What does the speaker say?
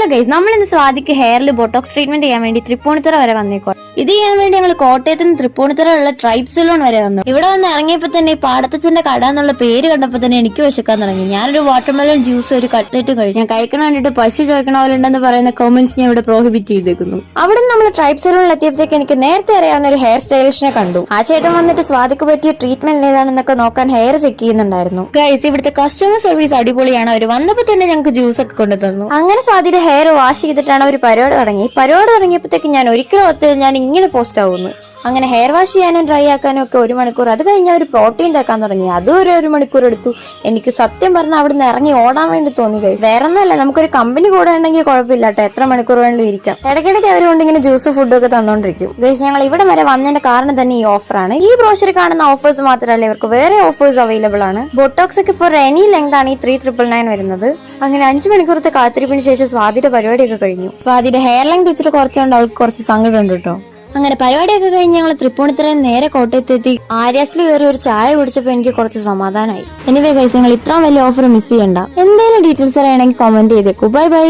Hello guys, നമ്മൾ ഇന്ന് സ്വാതിക്ക് ഹെയറിൽ ബോട്ടോക്സ് ട്രീറ്റ്മെന്റ് ചെയ്യാൻ വേണ്ടി തൃപ്പൂണിത്തുറ വരെ വന്നേക്കോ. ഇത് ചെയ്യാൻ വേണ്ടി ഞങ്ങൾ കോട്ടയത്ത് നിന്ന് തൃപ്പൂണിത്തുറയുള്ള ട്രൈബ് സലൂൺ വരെ വന്നു. ഇവിടെ വന്ന് ഇറങ്ങിയപ്പോ തന്നെ പാടത്തച്ഛന്റെ കട എന്നുള്ള പേര് കണ്ടപ്പോ തന്നെ എനിക്ക് വിശക്കാൻ തുടങ്ങി. ഞാനൊരു വാട്ടർമെലൺ ജ്യൂസ് ഒരു കട്ട്ലറ്റ് കഴിച്ചു. ഞാൻ കഴിക്കണ കണ്ടിട്ട് പശു ചോദിക്കണ പോലെ ഉണ്ടെന്ന് പറയുന്ന കമന്റ്സ് ഞാൻ ഇവിടെ പ്രോഹിബിറ്റ് ചെയ്തേക്കുന്നു. അവിടെ നമ്മൾ ട്രൈബ് സലൂണിൽ എത്തിയപ്പോഴത്തേക്ക് എനിക്ക് നേരത്തെ അറിയാവുന്ന ഒരു ഹെയർ സ്റ്റൈലിഷിനെ കണ്ടു. ആ ചേട്ടൻ വന്നിട്ട് സ്വാതിക്ക് പറ്റിയ ട്രീറ്റ്മെന്റ് ഏതാണെന്നൊക്കെ നോക്കാൻ ഹെയർ ചെക്ക് ചെയ്യുന്നുണ്ടായിരുന്നു. ഗൈസ്, ഇവിടുത്തെ കസ്റ്റമർ സർവീസ് അടിപൊളിയാണ്. അവർ വന്നപ്പോ തന്നെ ഞങ്ങൾക്ക് ജ്യൂസ് ഒക്കെ കൊണ്ടു തന്നു. അങ്ങനെ സ്വാതിയുടെ ഹെയർ വാഷ് ചെയ്തിട്ടാണ് ഒരു പരിപാടി തുടങ്ങിയപ്പോഴത്തേക്ക് ഞാൻ ഒരിക്കലും ഒത്ത് ഞാൻ ഇങ്ങനെ പോസ്റ്റ് ആവുന്നു. അങ്ങനെ ഹെയർ വാഷ് ചെയ്യാനും ഡ്രൈ ആക്കാനും ഒക്കെ 1 മണിക്കൂർ. അത് കഴിഞ്ഞ് ഒരു പ്രോട്ടീൻ തേക്കാൻ തുടങ്ങി. അതും ഒരു 1 മണിക്കൂർ എടുത്തു. എനിക്ക് സത്യം പറഞ്ഞാൽ അവിടെ നിന്ന് ഇറങ്ങി ഓടാൻ വേണ്ടി തോന്നി. ഗൈസ്, വേറെ ഒന്നല്ല, നമുക്കൊരു കമ്പനി കൂടെ ഉണ്ടെങ്കിൽ കുഴപ്പമില്ല കേട്ടോ, എത്ര മണിക്കൂർ വേണമെങ്കിലും ഇരിക്കാം. ഇടയ്ക്കിടയ്ക്ക് അവരുകൊണ്ട് ഇങ്ങനെ ജ്യൂസ് ഫുഡും ഒക്കെ തന്നോണ്ടിരിക്കും. ഗൈസ്, ഞങ്ങൾ ഇവിടെ വരെ വന്നതിന്റെ കാരണം തന്നെ ഈ ഓഫറാണ്. ഈ ബ്രോഷറിൽ കാണുന്ന ഓഫേഴ്സ് മാത്രമല്ല, ഇവർക്ക് വേറെ ഓഫേഴ്സ് അവൈലബിൾ ആണ്. ബോട്ടോക്സ് ഒക്കെ ഫോർ എനി ലെങ്ത് ആണ് ഈ 3999 വരുന്നത്. അങ്ങനെ 5 മണിക്കൂറത്തെ കാത്തിരിപ്പിന് ശേഷം സ്വാതിയുടെ പരിപാടിയൊക്കെ കഴിഞ്ഞു. സ്വാതിയുടെ ഹെയർ ലെങ്ത് വെച്ചിട്ട് കുറച്ചുകൊണ്ട് അവൾക്ക് കുറച്ച് സങ്കടം ഉണ്ട് കേട്ടോ. അങ്ങനെ പരിപാടിയൊക്കെ കഴിഞ്ഞ് ഞങ്ങൾ തൃപ്പൂണിത്തുറയിൽ നേരെ കോട്ടയത്തെത്തി ആര്യാസിൽ കയറി ഒരു ചായ കുടിച്ചപ്പോൾ എനിക്ക് കുറച്ച് സമാധാനമായി. എനിവേ ഗൈസ്, നിങ്ങൾ ഇത്രയും വലിയ ഓഫർ മിസ് ചെയ്യണ്ട. എന്തെങ്കിലും ഡീറ്റെയിൽസ് അറിയണമെങ്കിൽ കമന്റ് ചെയ്തേക്കൂ. Bye bye.